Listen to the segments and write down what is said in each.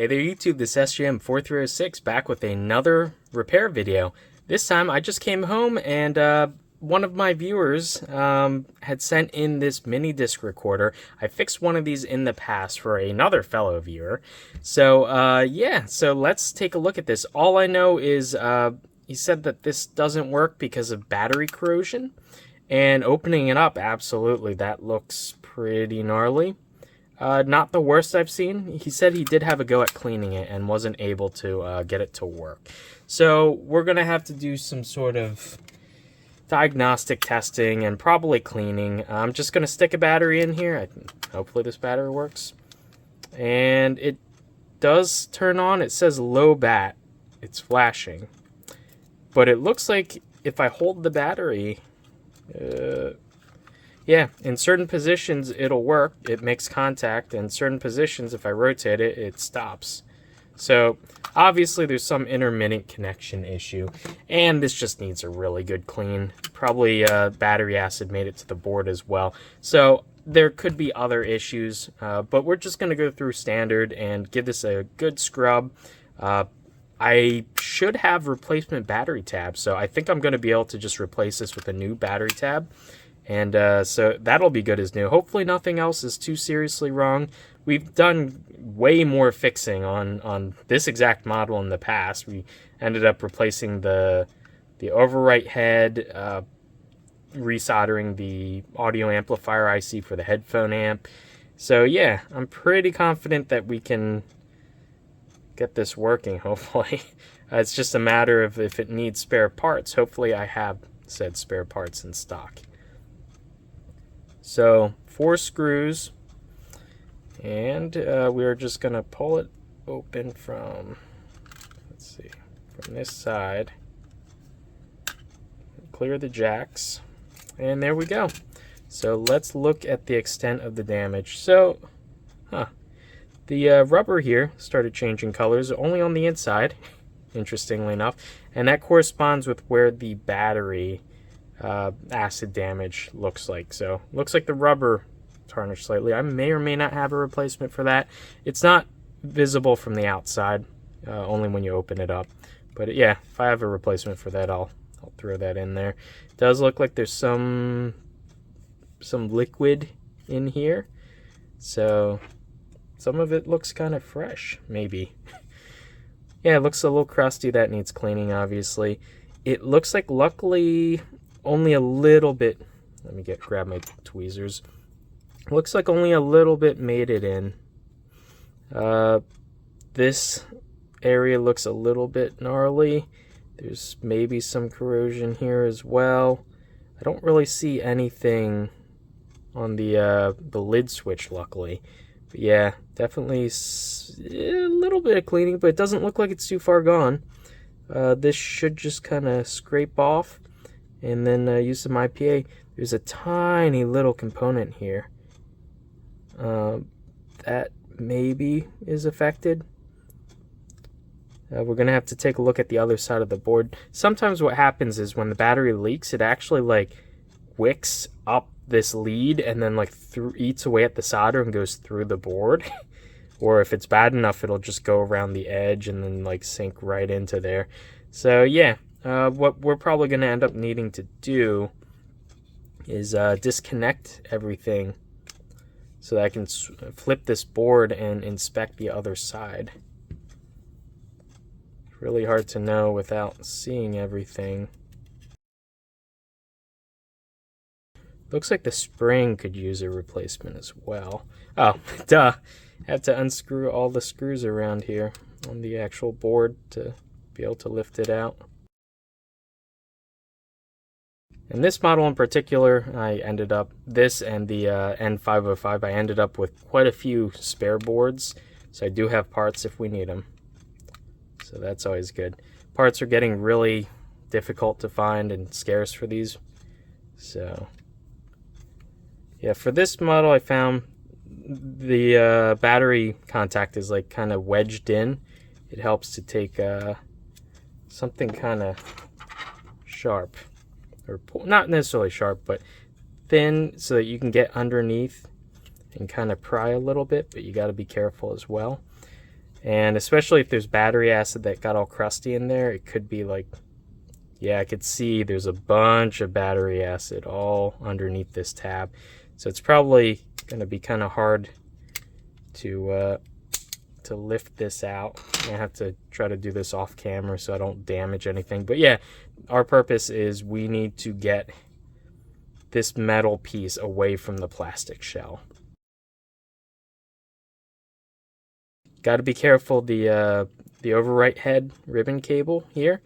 Hey there YouTube, this is SJM4306 back with another repair video. This time I just came home and one of my viewers had sent in this mini-disc recorder. I fixed one of these in the past for another fellow viewer. So yeah, so let's take a look at this. All I know is he said that this doesn't work because of battery corrosion. And opening it up, absolutely, that looks pretty gnarly. Not the worst I've seen. He said he did have a go at cleaning it and wasn't able to get it to work. So we're going to have to do some sort of diagnostic testing and probably cleaning. I'm just going to stick a battery in here. Hopefully this battery works. And it does turn on. It says low bat. It's flashing. But it looks like if I hold the battery... yeah, in certain positions it'll work, it makes contact, and certain positions if I rotate it, it stops. So obviously there's some intermittent connection issue, and this just needs a really good clean. Probably battery acid made it to the board as well. So there could be other issues, but we're just going to go through standard and give this a good scrub. I should have replacement battery tabs, so I think I'm going to be able to just replace this with a new battery tab. And so that'll be good as new. Hopefully nothing else is too seriously wrong. We've done way more fixing on this exact model in the past. We ended up replacing the overwrite head, resoldering the audio amplifier IC for the headphone amp. So yeah, I'm pretty confident that we can get this working, hopefully. It's just a matter of if it needs spare parts. Hopefully I have said spare parts in stock. So 4 screws, and we're just going to pull it open from, let's see, from this side, clear the jacks, and there we go. So let's look at the extent of the damage. So, the rubber here started changing colors only on the inside, interestingly enough, and that corresponds with where the battery acid damage looks like. So looks like the rubber tarnished slightly. I may or may not have a replacement for that. It's not visible from the outside, only when you open it up. But yeah, if I have a replacement for that, I'll throw that in there. It does look like there's some liquid in here, so some of it looks kind of fresh, maybe. Yeah, it looks a little crusty. That needs cleaning, obviously. It looks like, luckily, only a little bit, let me grab my tweezers. Looks like only a little bit made it in. This area looks a little bit gnarly. There's maybe some corrosion here as well. I don't really see anything on the lid switch, luckily. But yeah, definitely a little bit of cleaning, but it doesn't look like it's too far gone. This should just kind of scrape off. And then use some IPA. There's a tiny little component here that maybe is affected. We're going to have to take a look at the other side of the board. Sometimes what happens is when the battery leaks, it actually like wicks up this lead and then like eats away at the solder and goes through the board. Or if it's bad enough, it'll just go around the edge and then like sink right into there. So yeah. What we're probably going to end up needing to do is disconnect everything so that I can flip this board and inspect the other side. It's really hard to know without seeing everything. Looks like the spring could use a replacement as well. Oh, duh. I have to unscrew all the screws around here on the actual board to be able to lift it out. In this model in particular, I ended up, this and the N505, I ended up with quite a few spare boards, so I do have parts if we need them. So that's always good. Parts are getting really difficult to find and scarce for these. So, yeah, for this model I found the battery contact is like kind of wedged in. It helps to take something kind of sharp. Or not necessarily sharp, but thin, so that you can get underneath and kind of pry a little bit, but you got to be careful as well. And especially if there's battery acid that got all crusty in there, it could be like, yeah, I could see there's a bunch of battery acid all underneath this tab. So it's probably going to be kind of hard to lift this out. I have to try to do this off camera so I don't damage anything. But yeah, our purpose is we need to get this metal piece away from the plastic shell. Got to be careful. The overwrite head ribbon cable here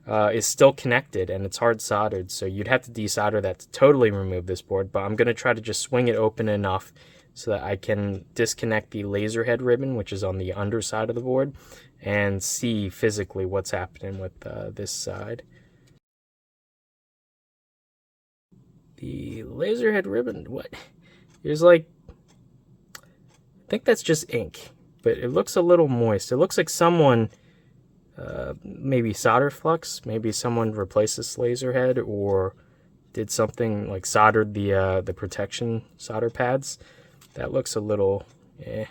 is still connected and it's hard soldered, so you'd have to desolder that to totally remove this board. But I'm going to try to just swing it open enough so that I can disconnect the laser head ribbon, which is on the underside of the board, and see physically what's happening with this side. The laser head ribbon, what? There's like, I think that's just ink, but it looks a little moist. It looks like someone, maybe solder flux, maybe someone replaced this laser head or did something like soldered the protection solder pads. That looks a little, eh.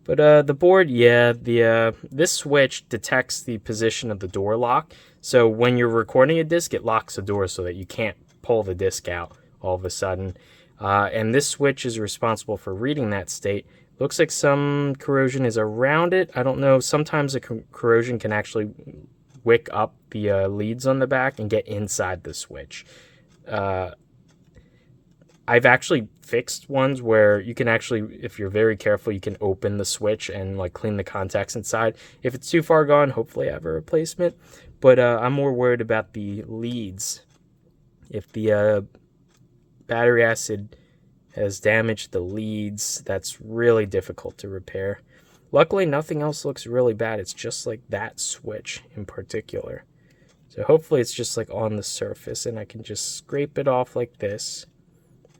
But the board, yeah, this switch detects the position of the door lock. So when you're recording a disc, it locks the door so that you can't pull the disc out all of a sudden. And this switch is responsible for reading that state. Looks like some corrosion is around it. I don't know. Sometimes the corrosion can actually wick up the leads on the back and get inside the switch. I've actually fixed ones where you can actually, if you're very careful, you can open the switch and like clean the contacts inside. If it's too far gone, hopefully I have a replacement. But I'm more worried about the leads. If the battery acid has damaged the leads, that's really difficult to repair. Luckily, nothing else looks really bad. It's just like that switch in particular. So hopefully it's just like on the surface and I can just scrape it off like this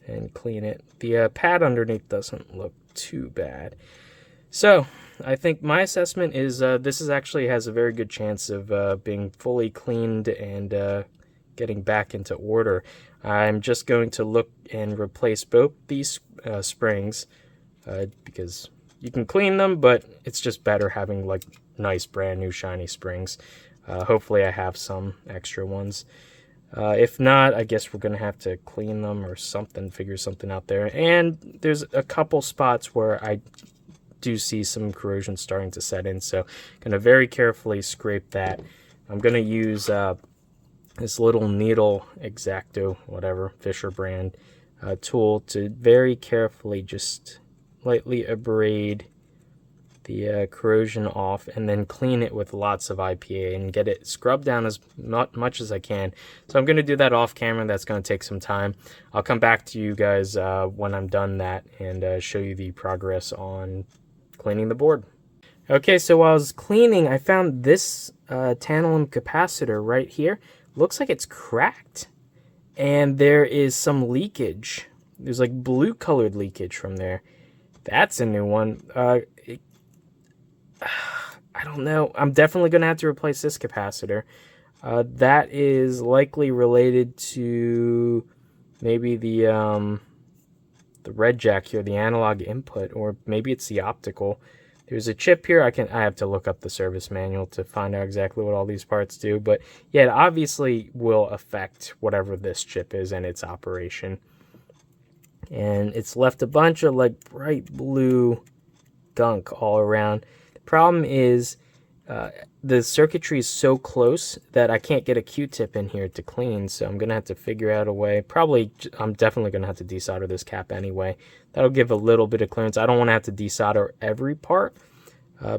and clean it. The pad underneath doesn't look too bad. So I think my assessment is this is actually has a very good chance of being fully cleaned and getting back into order. I'm just going to look and replace both these springs because you can clean them, but it's just better having like nice brand new shiny springs. Hopefully I have some extra ones. If not, I guess we're going to have to clean them or something, figure something out there. And there's a couple spots where I do see some corrosion starting to set in, so I'm going to very carefully scrape that. I'm going to use this little needle X-Acto, whatever, Fisher brand tool to very carefully just lightly abrade the corrosion off and then clean it with lots of IPA and get it scrubbed down as much as I can. So I'm going to do that off camera. That's going to take some time. I'll come back to you guys when I'm done that and show you the progress on cleaning the board. Okay, so while I was cleaning, I found this tantalum capacitor right here. Looks like it's cracked and there is some leakage. There's like blue colored leakage from there. That's a new one. I don't know. I'm definitely going to have to replace this capacitor. That is likely related to maybe the red jack here, the analog input, or maybe it's the optical. There's a chip here. I have to look up the service manual to find out exactly what all these parts do. But yeah, it obviously will affect whatever this chip is and its operation. And it's left a bunch of like bright blue gunk all around. Problem is the circuitry is so close that I can't get a Q-tip in here to clean, so I'm gonna have to figure out a way. Probably I'm definitely gonna have to desolder this cap anyway. That'll give a little bit of clearance. I don't want to have to desolder every part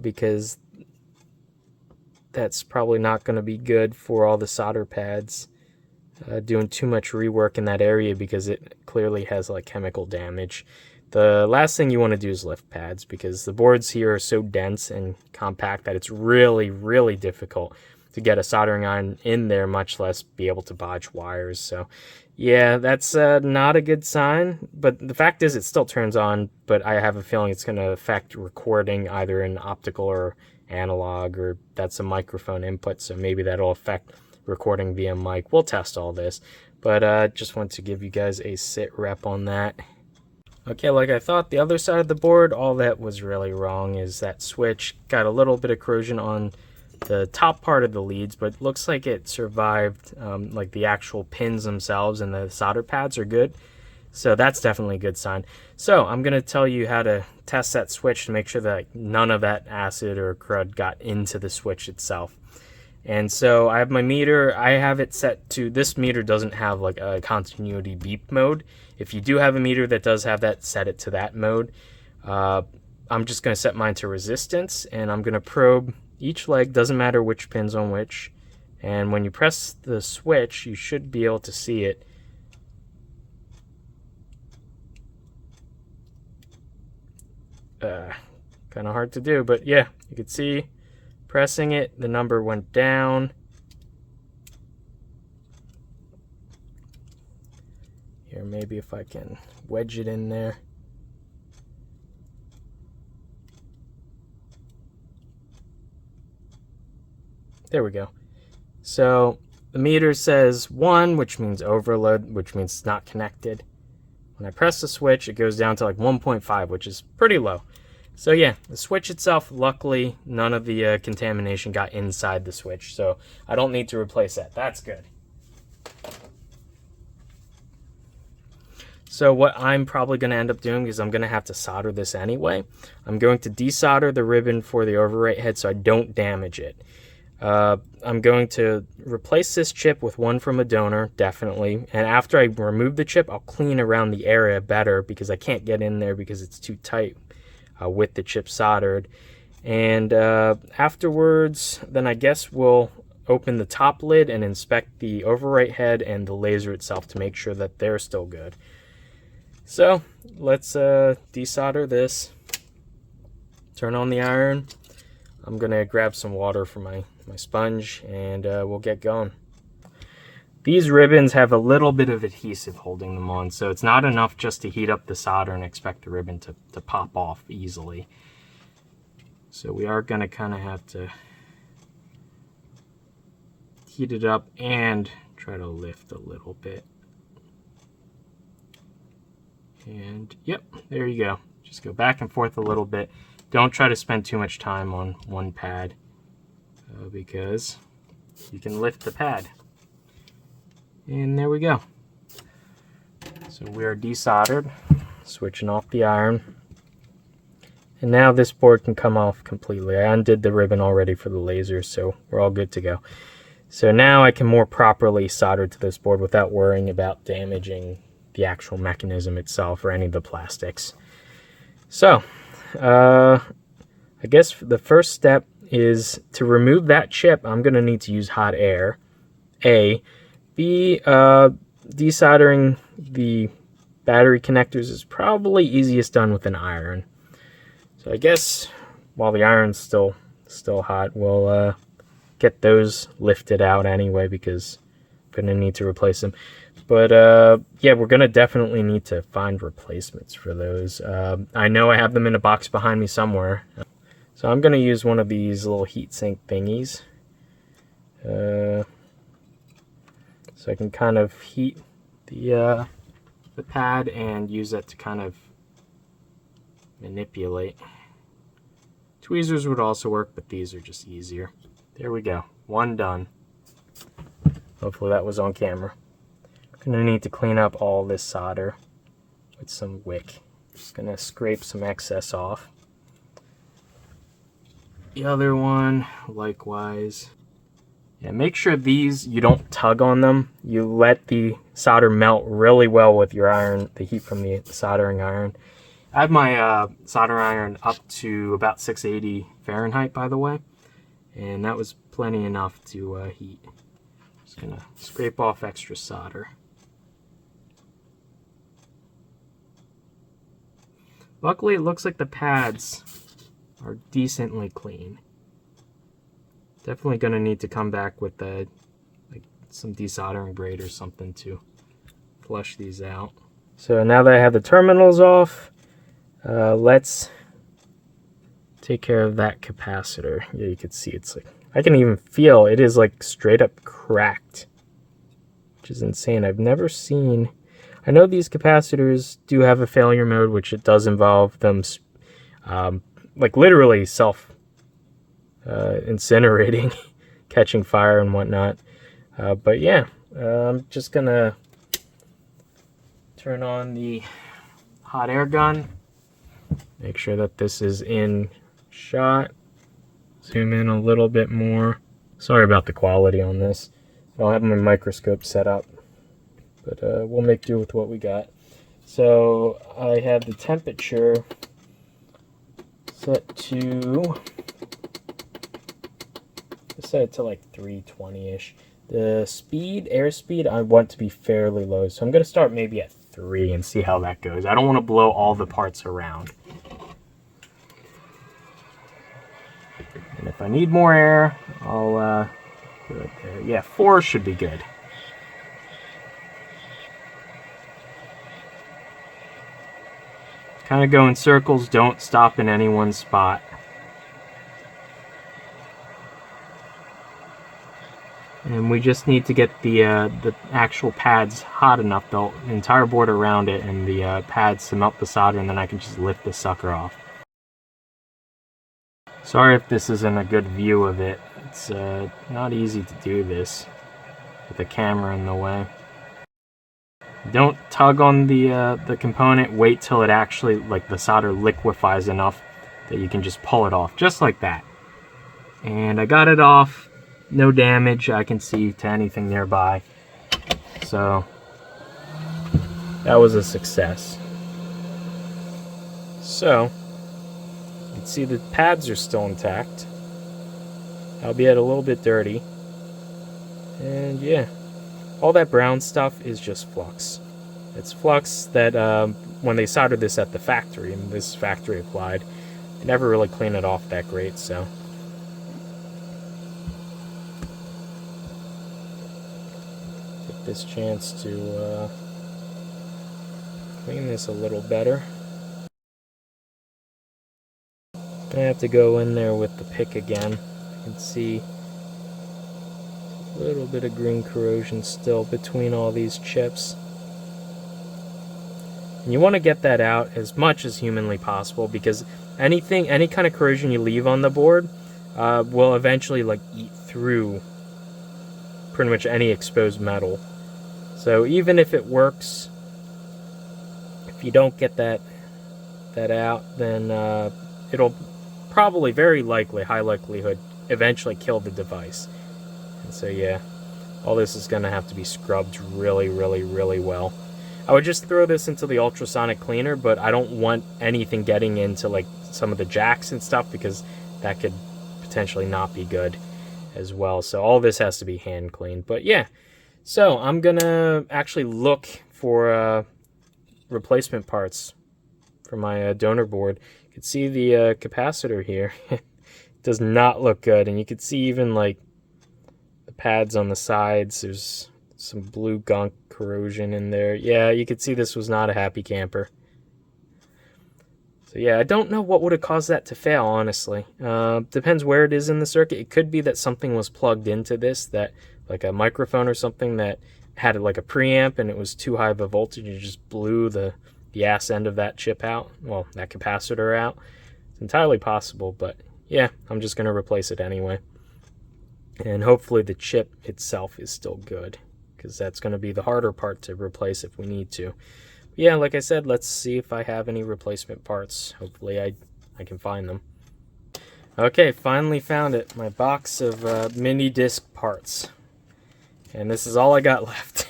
because that's probably not going to be good for all the solder pads. Doing too much rework in that area because it clearly has like chemical damage. The last thing you want to do is lift pads because the boards here are so dense and compact that it's really, really difficult to get a soldering iron in there, much less be able to bodge wires. So yeah, that's not a good sign, but the fact is it still turns on, but I have a feeling it's going to affect recording either in optical or analog, or that's a microphone input, so maybe that'll affect recording via mic. We'll test all this, but just want to give you guys a sit rep on that. Okay, like I thought, the other side of the board, all that was really wrong is that switch got a little bit of corrosion on the top part of the leads, but it looks like it survived, like the actual pins themselves, and the solder pads are good. So that's definitely a good sign. So I'm going to tell you how to test that switch to make sure that none of that acid or crud got into the switch itself. And so I have my meter. I have it set to, this meter doesn't have like a continuity beep mode. If you do have a meter that does have that, set it to that mode. I'm just going to set mine to resistance, and I'm going to probe each leg, doesn't matter which pin's on which. And when you press the switch, you should be able to see it. Kind of hard to do, but yeah, you can see pressing it, the number went down. Here, maybe if I can wedge it in there. There we go. So the meter says 1, which means overload, which means it's not connected. When I press the switch, it goes down to like 1.5, which is pretty low. So yeah, the switch itself, luckily, none of the contamination got inside the switch, so I don't need to replace that. That's good. So what I'm probably going to end up doing is I'm going to have to solder this anyway. I'm going to desolder the ribbon for the overwrite head so I don't damage it. I'm going to replace this chip with one from a donor, definitely. And after I remove the chip, I'll clean around the area better because I can't get in there because it's too tight with the chip soldered. And afterwards, then I guess we'll open the top lid and inspect the overwrite head and the laser itself to make sure that they're still good. So let's desolder this, turn on the iron. I'm gonna grab some water for my sponge, and we'll get going. These ribbons have a little bit of adhesive holding them on, so it's not enough just to heat up the solder and expect the ribbon to pop off easily. So we are gonna kind of have to heat it up and try to lift a little bit. And yep, there you go. Just go back and forth a little bit. Don't try to spend too much time on one pad because you can lift the pad. And there we go. So we are desoldered, switching off the iron. And now this board can come off completely. I undid the ribbon already for the laser, so we're all good to go. So now I can more properly solder to this board without worrying about damaging the actual mechanism itself or any of the plastics. So, I guess the first step is to remove that chip. I'm going to need to use hot air. A. B. Desoldering the battery connectors is probably easiest done with an iron. So I guess while the iron's still hot, we'll get those lifted out anyway because I'm going to need to replace them. But yeah, we're going to definitely need to find replacements for those. I know I have them in a box behind me somewhere. So I'm going to use one of these little heatsink thingies. So I can kind of heat the pad and use that to kind of manipulate. Tweezers would also work, but these are just easier. There we go. One done. Hopefully that was on camera. Gonna need to clean up all this solder with some wick. Just gonna scrape some excess off. The other one, likewise. Yeah, make sure these, you don't tug on them. You let the solder melt really well with your iron, the heat from the soldering iron. I have my soldering iron up to about 680 Fahrenheit, by the way. And that was plenty enough to heat. Just gonna scrape off extra solder. Luckily, it looks like the pads are decently clean. Definitely gonna need to come back with like some desoldering braid or something to flush these out. So now that I have the terminals off, let's take care of that capacitor. Yeah, you can see it's like, I can even feel it is like straight up cracked, which is insane. I've never seen, I know these capacitors do have a failure mode, which it does involve them like literally self incinerating, catching fire and whatnot. But yeah, I'm just gonna turn on the hot air gun, make sure that this is in shot, zoom in a little bit more. Sorry about the quality on this. I don't have my microscope set up, but we'll make do with what we got. So I have the temperature set to like 320-ish. The speed, airspeed, I want to be fairly low, so I'm going to start maybe at 3 and see how that goes. I don't want to blow all the parts around. And if I need more air, I'll do it there. Yeah, 4 should be good. Kind of go in circles, don't stop in any one spot. And we just need to get the actual pads hot enough, the entire board around it, and the pads to melt the solder, and then I can just lift the sucker off. Sorry if this isn't a good view of it. It's not easy to do this with the camera in the way. Don't tug on the component. Wait till it actually, like, the solder liquefies enough that you can just pull it off, just like that. And I got it off. No damage I can see to anything nearby. So that was a success. So you can see the pads are still intact, albeit a little bit dirty. And yeah, all that brown stuff is just flux. It's flux that when they soldered this at the factory, and this factory applied, they never really clean it off that great. So take this chance to clean this a little better. I have to go in there with the pick again. You can see a little bit of green corrosion still between all these chips. And you want to get that out as much as humanly possible, because any kind of corrosion you leave on the board will eventually like eat through pretty much any exposed metal. So even if it works, if you don't get that out, then it'll probably, very likely, high likelihood, eventually kill the device. And so yeah, all this is going to have to be scrubbed really, really, really well. I would just throw this into the ultrasonic cleaner, but I don't want anything getting into like some of the jacks and stuff, because that could potentially not be good as well. So all this has to be hand cleaned. But yeah, so I'm gonna actually look for replacement parts for my donor board. You can see the capacitor here. It does not look good, and you can see even like the pads on the sides. There's some blue gunk corrosion in there. Yeah, you could see this was not a happy camper. So yeah, I don't know what would have caused that to fail, honestly. Depends where it is in the circuit. It could be that something was plugged into this, that like a microphone or something that had like a preamp and it was too high of a voltage and just blew the ass end of that chip out, well, that capacitor out. It's entirely possible, but yeah, I'm just going to replace it anyway. And hopefully the chip itself is still good, because that's going to be the harder part to replace if we need to. But yeah, like I said, let's see if I have any replacement parts. Hopefully I can find them. Okay, finally found it. My box of mini disc parts. And this is all I got left.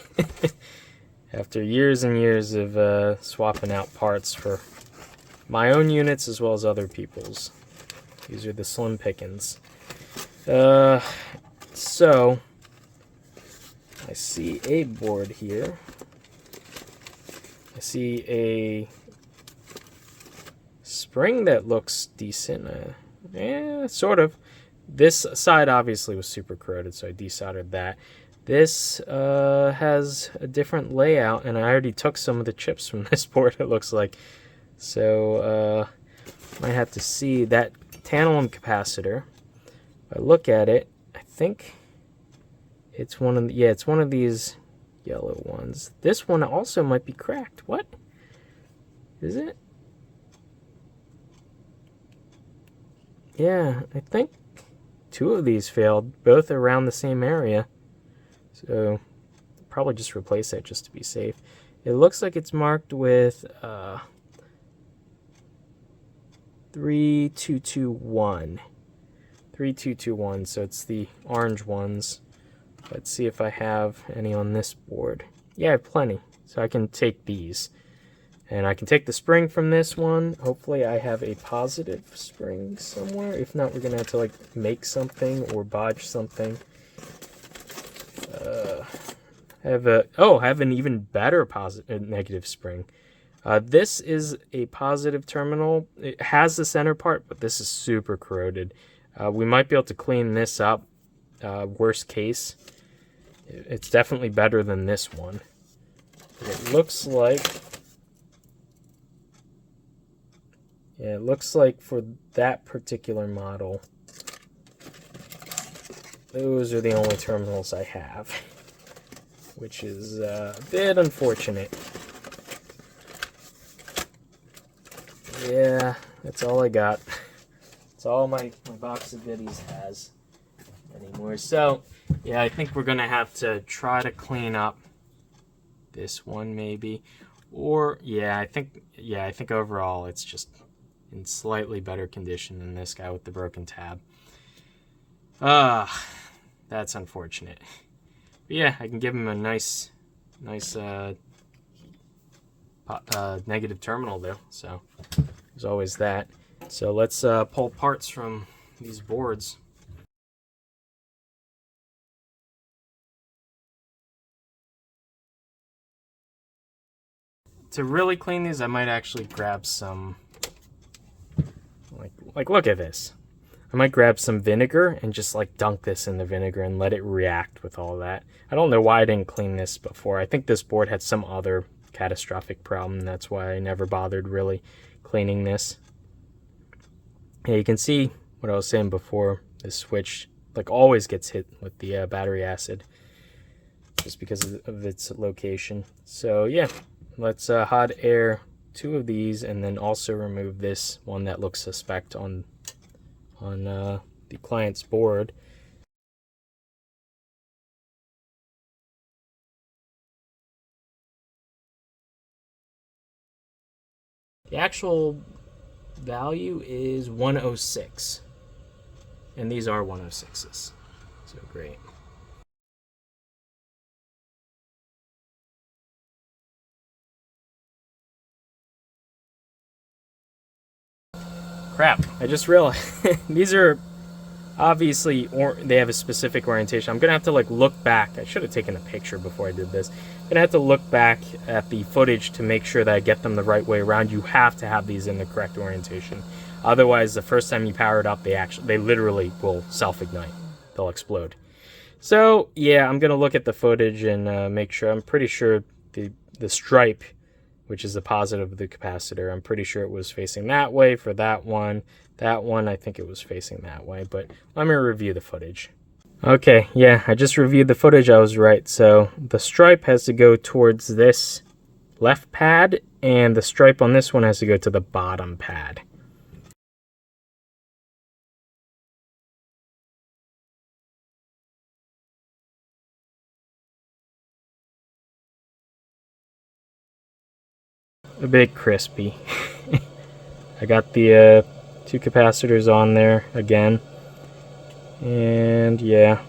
After years and years of swapping out parts for my own units as well as other people's. These are the slim pickings. So I see a board here. I see a spring that looks decent. Yeah, sort of. This side obviously was super corroded, so I desoldered that. This has a different layout, and I already took some of the chips from this board, it looks like. So might have to see that tantalum capacitor. If I look at it, I think it's one of the, yeah, it's one of these yellow ones. This one also might be cracked. What? Is it? Yeah, I think 2 of these failed, both around the same area. So probably just replace it just to be safe. It looks like it's marked with 3221. 3221, so it's the orange ones. Let's see if I have any on this board. Yeah, I have plenty, so I can take these. And I can take the spring from this one. Hopefully I have a positive spring somewhere. If not, we're going to have to like make something or bodge something. I have an even better negative spring. This is a positive terminal. It has the center part, but this is super corroded. We might be able to clean this up. Worst case, it's definitely better than this one. It looks like, yeah, it looks like for that particular model, those are the only terminals I have, which is a bit unfortunate. Yeah, that's all I got. That's all my box of goodies has anymore. So, yeah, I think we're gonna have to try to clean up this one maybe, or I think overall it's just in slightly better condition than this guy with the broken tab. That's unfortunate. But yeah, I can give him a nice negative terminal though, so there's always that. So let's pull parts from these boards. To really clean these, I might actually grab some, like look at this. I might grab some vinegar and just like dunk this in the vinegar and let it react with all that. I don't know why I didn't clean this before. I think this board had some other catastrophic problem. That's why I never bothered really cleaning this. Yeah, you can see what I was saying before. This switch like always gets hit with the battery acid just because of its location. So yeah, let's hot air 2 of these and then also remove this one that looks suspect on the client's board. The actual value is 106, and these are 106s, so great. Crap, I just realized these are obviously, they have a specific orientation. I'm gonna have to like look back. I should have taken a picture before I did this. I'm gonna have to look back at the footage to make sure that I get them the right way around. You have to have these in the correct orientation. Otherwise, the first time you power it up, they literally will self-ignite. They'll explode. So yeah, I'm gonna look at the footage and make sure. I'm pretty sure the stripe, which is the positive of the capacitor, I'm pretty sure it was facing that way for that one. That one, I think it was facing that way, but let me review the footage. Okay, yeah, I just reviewed the footage. I was right. So the stripe has to go towards this left pad, and the stripe on this one has to go to the bottom pad. A bit crispy. I got the 2 capacitors on there again. And yeah,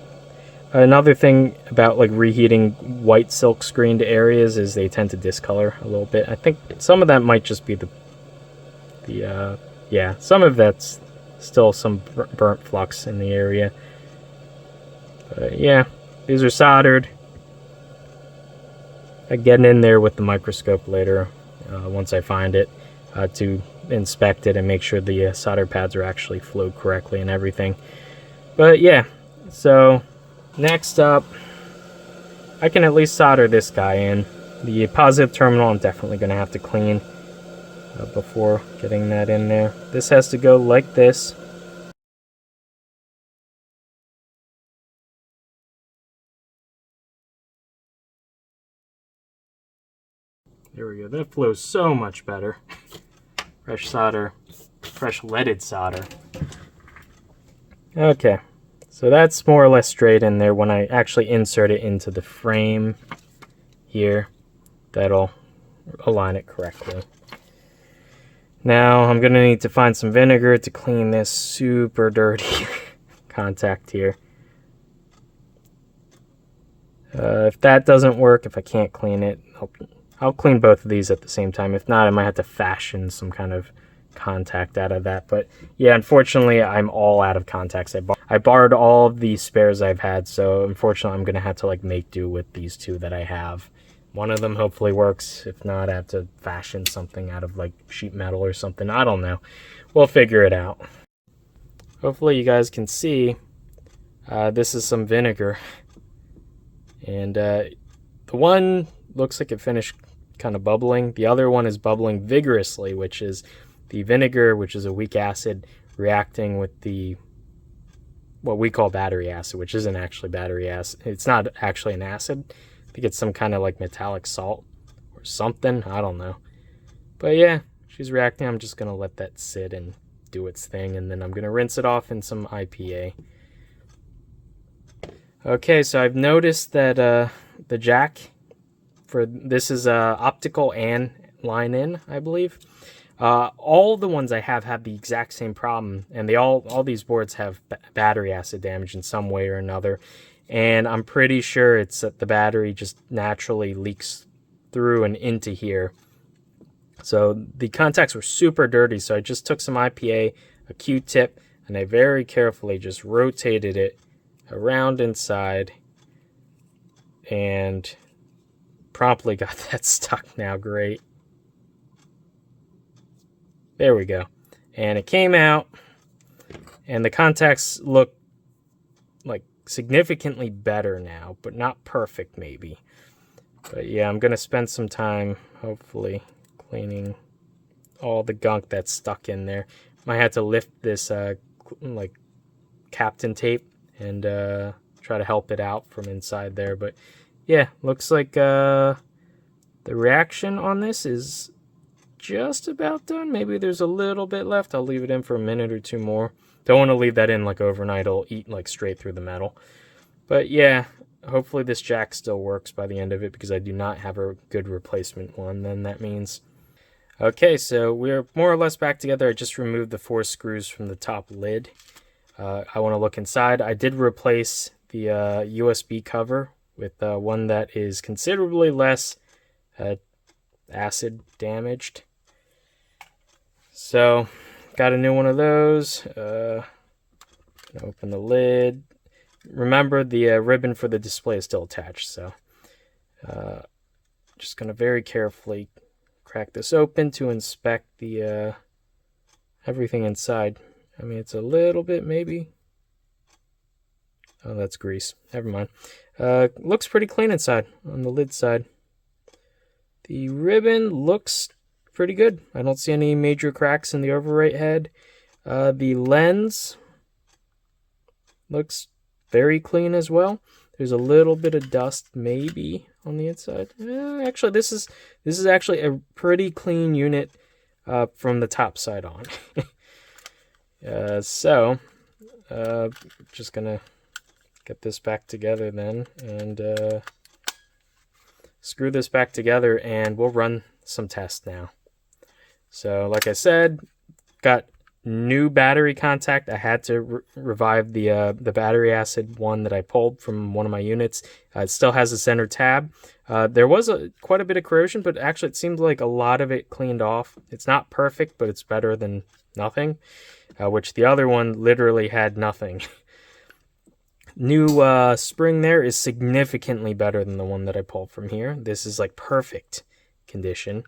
another thing about like reheating white silk screened areas is they tend to discolor a little bit. I think some of that might just be yeah, some of that's still some burnt flux in the area. But yeah, these are soldered. I get in there with the microscope later once I find it to inspect it and make sure the solder pads are actually flowed correctly and everything. But yeah, so next up, I can at least solder this guy in. The positive terminal I'm definitely going to have to clean before getting that in there. This has to go like this. There we go. That flows so much better. Fresh solder, fresh leaded solder. Okay, so that's more or less straight in there. When I actually insert it into the frame here, that'll align it correctly. Now I'm going to need to find some vinegar to clean this super dirty contact here. If that doesn't work, if I can't clean it, I'll clean both of these at the same time. If not, I might have to fashion some kind of contact out of that. But yeah, unfortunately, I'm all out of contacts. I borrowed all of the spares I've had, so unfortunately, I'm going to have to like make do with these two that I have. One of them hopefully works. If not, I have to fashion something out of like sheet metal or something. I don't know. We'll figure it out. Hopefully you guys can see this is some vinegar. And the one looks like it finished kind of bubbling. The other one is bubbling vigorously, which is the vinegar, which is a weak acid, reacting with the what we call battery acid, which isn't actually battery acid. It's not actually an acid. I think it's some kind of like metallic salt or something. I don't know. But yeah, she's reacting. I'm just going to let that sit and do its thing, and then I'm going to rinse it off in some IPA. Okay, so I've noticed that the jack for this is optical and line in, I believe. All the ones I have the exact same problem, and all these boards have battery acid damage in some way or another. And I'm pretty sure it's that the battery just naturally leaks through and into here. So the contacts were super dirty, so I just took some IPA, a Q-tip, and I very carefully just rotated it around inside and promptly got that stuck now. Great. There we go. And it came out, and the contacts look like significantly better now, but not perfect maybe. But yeah, I'm going to spend some time hopefully cleaning all the gunk that's stuck in there. Might have to lift this like Captain tape and try to help it out from inside there. But yeah, looks like the reaction on this is just about done. Maybe there's a little bit left. I'll leave it in for a minute or two more. Don't want to leave that in like overnight. It'll eat like straight through the metal. But yeah, hopefully this jack still works by the end of it, because I do not have a good replacement one. Then that means... Okay, so we're more or less back together. I just removed the 4 screws from the top lid. I want to look inside. I did replace the USB cover with one that is considerably less acid damaged. So, got a new one of those. Open the lid. Remember, the ribbon for the display is still attached, so just going to very carefully crack this open to inspect the everything inside. I mean, it's a little bit maybe. Oh, that's grease. Never mind. Looks pretty clean inside on the lid side. The ribbon looks pretty good. I don't see any major cracks in the overwrite head. The lens looks very clean as well. There's a little bit of dust maybe on the inside. Actually, this is actually a pretty clean unit from the top side on. Just gonna get this back together then, and screw this back together, and we'll run some tests now. So like I said, got new battery contact. I had to revive the battery acid one that I pulled from one of my units. It still has a center tab. There was quite a bit of corrosion, but actually it seemed like a lot of it cleaned off. It's not perfect, but it's better than nothing, which the other one literally had nothing. New spring there is significantly better than the one that I pulled from here. This is like perfect condition.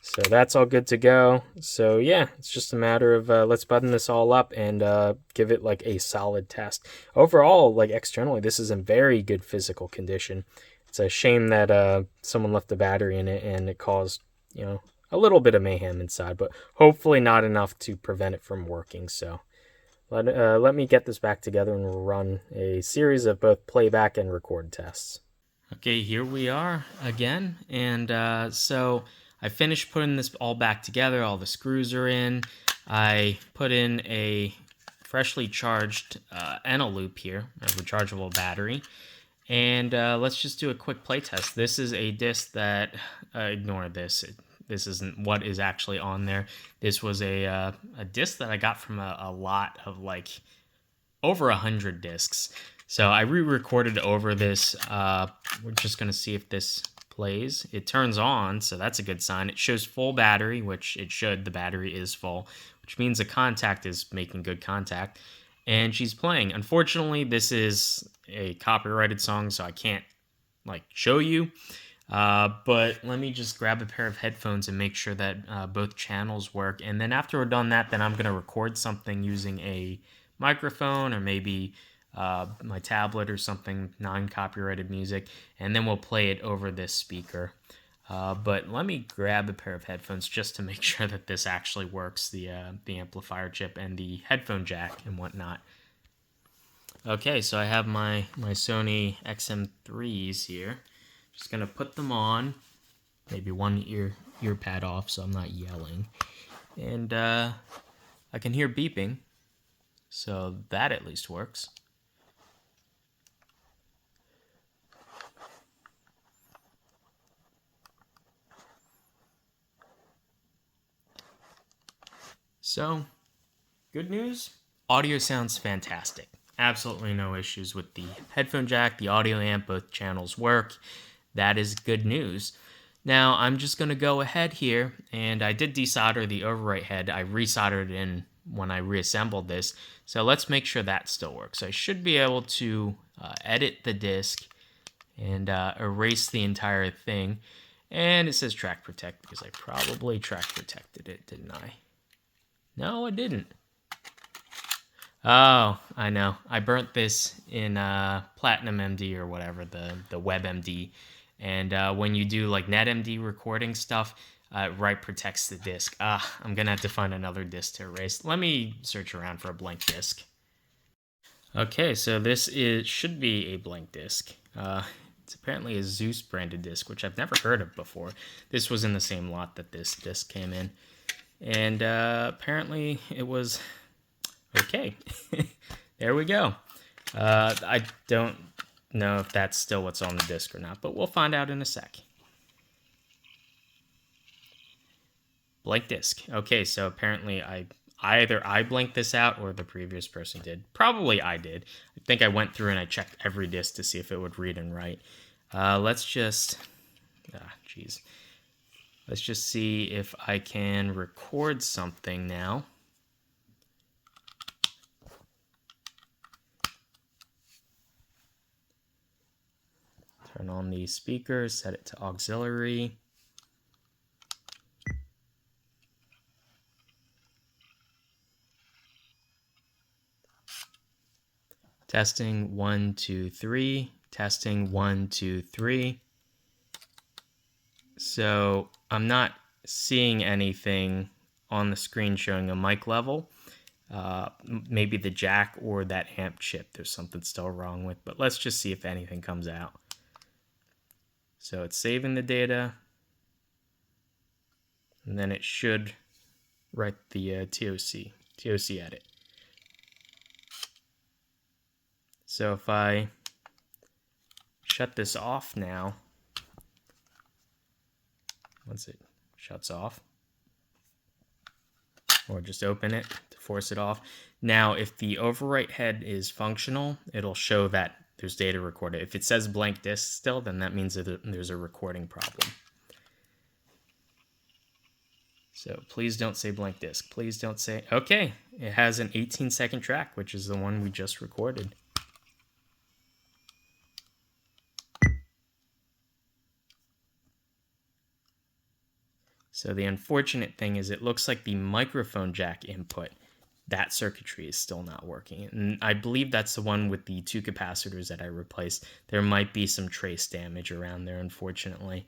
So that's all good to go. So yeah, it's just a matter of let's button this all up and give it like a solid test. Overall, like externally, this is in very good physical condition. It's a shame that someone left the battery in it and it caused, you know, a little bit of mayhem inside, but hopefully not enough to prevent it from working. So let me get this back together and we'll run a series of both playback and record tests. Okay, here we are again, and so I finished putting this all back together. All the screws are in. I put in a freshly charged loop here, a rechargeable battery. And let's just do a quick play test. This is a disc that, ignore this. This isn't what is actually on there. This was a disc that I got from a lot of like over 100 discs. So I re-recorded over this. We're just going to see if this plays. It turns on, so that's a good sign. It shows full battery, which it should. The battery is full, which means the contact is making good contact. And she's playing. Unfortunately, this is a copyrighted song, so I can't like show you. But let me just grab a pair of headphones and make sure that both channels work. And then after we're done that, then I'm going to record something using a microphone or maybe my tablet or something, non-copyrighted music, and then we'll play it over this speaker. But let me grab a pair of headphones just to make sure that this actually works, the amplifier chip and the headphone jack and whatnot. Okay, so I have my Sony XM3s here. Just going to put them on, maybe one ear pad off so I'm not yelling. And I can hear beeping, so that at least works. So, good news, audio sounds fantastic. Absolutely no issues with the headphone jack, the audio amp, both channels work. That is good news. Now, I'm just going to go ahead here, and I did desolder the overwrite head. I resoldered it in when I reassembled this. So let's make sure that still works. I should be able to edit the disc and erase the entire thing. And it says track protect because I probably track protected it, didn't I? No, I didn't. Oh, I know. I burnt this in Platinum MD or whatever, the WebMD. And when you do like NetMD recording stuff, right protects the disc. I'm going to have to find another disc to erase. Let me search around for a blank disc. Okay, so this should be a blank disc. It's apparently a Zeus branded disc, which I've never heard of before. This was in the same lot that this disc came in. And apparently it was okay. There we go. I don't know if that's still what's on the disc or not, but we'll find out in a sec. Blank disc. Okay, so apparently either I blanked this out or the previous person did. Probably I did. I think I went through and I checked every disc to see if it would read and write. Let's just... geez. Let's just see if I can record something now. Turn on the speaker, set it to auxiliary. Testing 1, 2, 3. Testing 1, 2, 3. So I'm not seeing anything on the screen showing a mic level. Maybe the jack or that amp chip there's something still wrong with, but let's just see if anything comes out. So it's saving the data, and then it should write the TOC edit. So if I shut this off now, once it shuts off, or just open it to force it off. Now, if the overwrite head is functional, it'll show that there's data recorded. If it says blank disk still, then that means that there's a recording problem. So please don't say blank disk. Please don't say, okay, it has an 18-second track, which is the one we just recorded. So the unfortunate thing is it looks like the microphone jack input, that circuitry is still not working. And I believe that's the one with the 2 capacitors that I replaced. There might be some trace damage around there, unfortunately.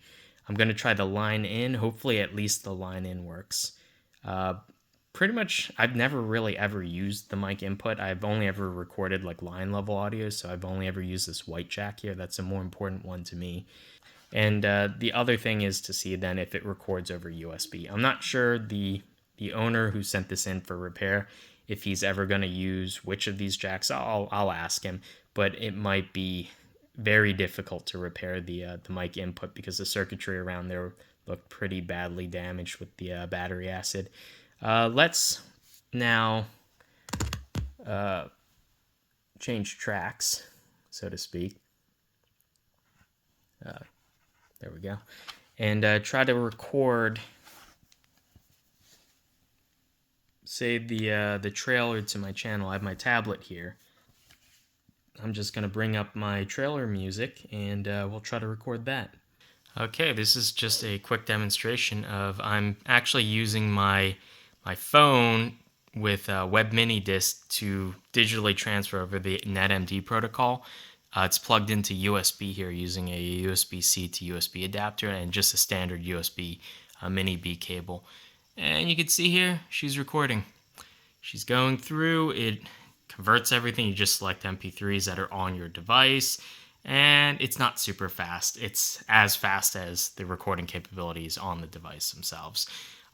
I'm going to try the line in. Hopefully at least the line in works. Pretty much, I've never really ever used the mic input. I've only ever recorded like line level audio, so I've only ever used this white jack here. That's a more important one to me. And the other thing is to see then if it records over USB. I'm not sure the owner who sent this in for repair, if he's ever going to use which of these jacks. I'll ask him, but it might be very difficult to repair the mic input because the circuitry around there looked pretty badly damaged with the battery acid. Let's now change tracks, so to speak. There we go. And try to record, say, the trailer to my channel. I have my tablet here. I'm just going to bring up my trailer music, and we'll try to record that. Okay, this is just a quick demonstration of I'm actually using my phone with Web Minidisc to digitally transfer over the NetMD protocol. It's plugged into USB here using a USB-C to USB adapter and just a standard USB mini B cable. And you can see here, she's recording. She's going through, it converts everything. You just select MP3s that are on your device, and it's not super fast. It's as fast as the recording capabilities on the device themselves.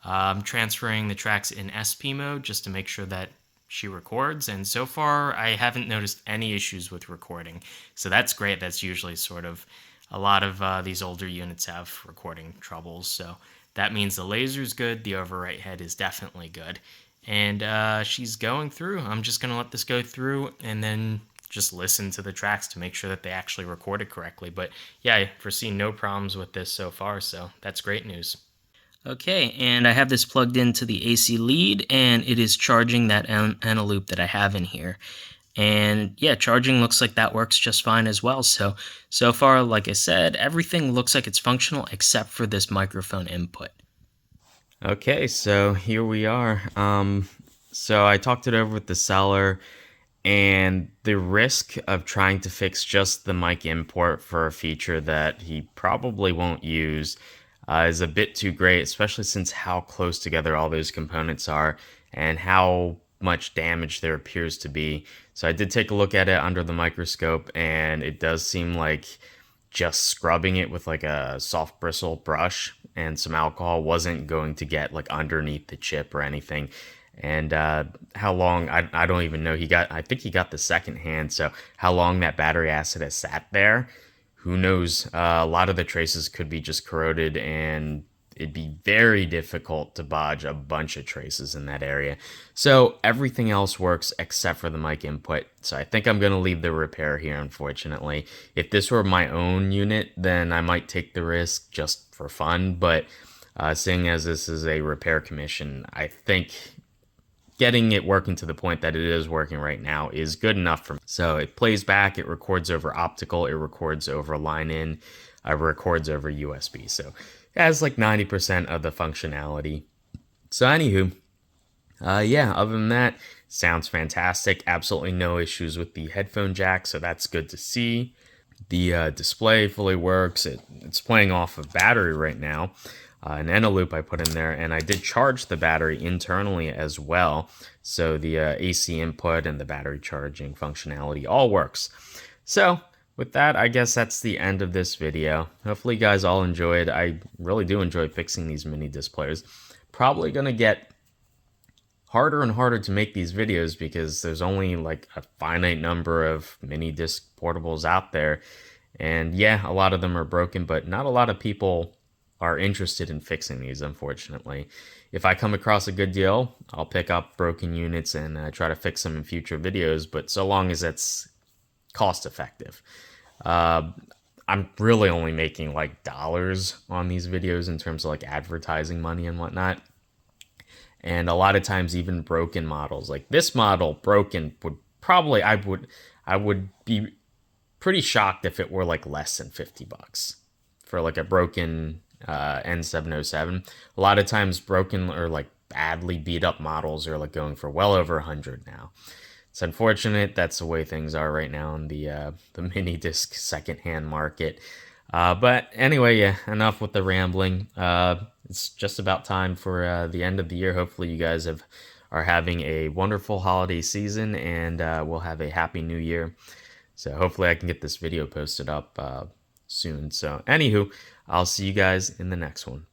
I'm transferring the tracks in SP mode just to make sure that she records, and so far I haven't noticed any issues with recording, so that's great. That's usually sort of a lot of these older units have recording troubles, so that means the laser's good, the overwrite head is definitely good, and she's going through. I'm just going to let this go through and then just listen to the tracks to make sure that they actually recorded correctly. But yeah, I foresee no problems with this so far, so that's great news. Okay, and I have this plugged into the AC lead, and it is charging that ana loop that I have in here. And yeah, charging looks like that works just fine as well. So far, like I said, everything looks like it's functional except for this microphone input. Okay, so here we are. So I talked it over with the seller, and the risk of trying to fix just the mic import for a feature that he probably won't use is a bit too great, especially since how close together all those components are and how much damage there appears to be. So I did take a look at it under the microscope, and it does seem like just scrubbing it with like a soft bristle brush and some alcohol wasn't going to get like underneath the chip or anything. And how long, I don't even know. I think he got the second hand, so how long that battery acid has sat there, who knows. A lot of the traces could be just corroded, and it'd be very difficult to bodge a bunch of traces in that area. So everything else works except for the mic input. So I think I'm going to leave the repair here, unfortunately. If this were my own unit, then I might take the risk just for fun. But seeing as this is a repair commission, I think getting it working to the point that it is working right now is good enough for me. So it plays back, it records over optical, it records over line-in, it records over USB. So it has like 90% of the functionality. So anywho, yeah, other than that, sounds fantastic. Absolutely no issues with the headphone jack, so that's good to see. The display fully works. It's playing off of battery right now. An ana loop I put in there, and I did charge the battery internally as well. So the AC input and the battery charging functionality all works. So with that, I guess that's the end of this video. Hopefully you guys all enjoyed. I really do enjoy fixing these Minidisc players. Probably gonna get harder and harder to make these videos because there's only like a finite number of Minidisc portables out there. And yeah, a lot of them are broken, but not a lot of people are interested in fixing these, unfortunately. If I come across a good deal, I'll pick up broken units and try to fix them in future videos, but so long as it's cost effective. I'm really only making like dollars on these videos in terms of like advertising money and whatnot. And a lot of times even broken models, like this model broken, would probably, I would be pretty shocked if it were like less than $50 for like a broken N707. A lot of times broken or like badly beat up models are like going for well over 100 now. It's unfortunate. That's the way things are right now in the Minidisc secondhand market. But anyway, yeah, enough with the rambling. It's just about time for the end of the year. Hopefully you guys are having a wonderful holiday season, and we'll have a happy new year. So hopefully I can get this video posted up soon. So anywho, I'll see you guys in the next one.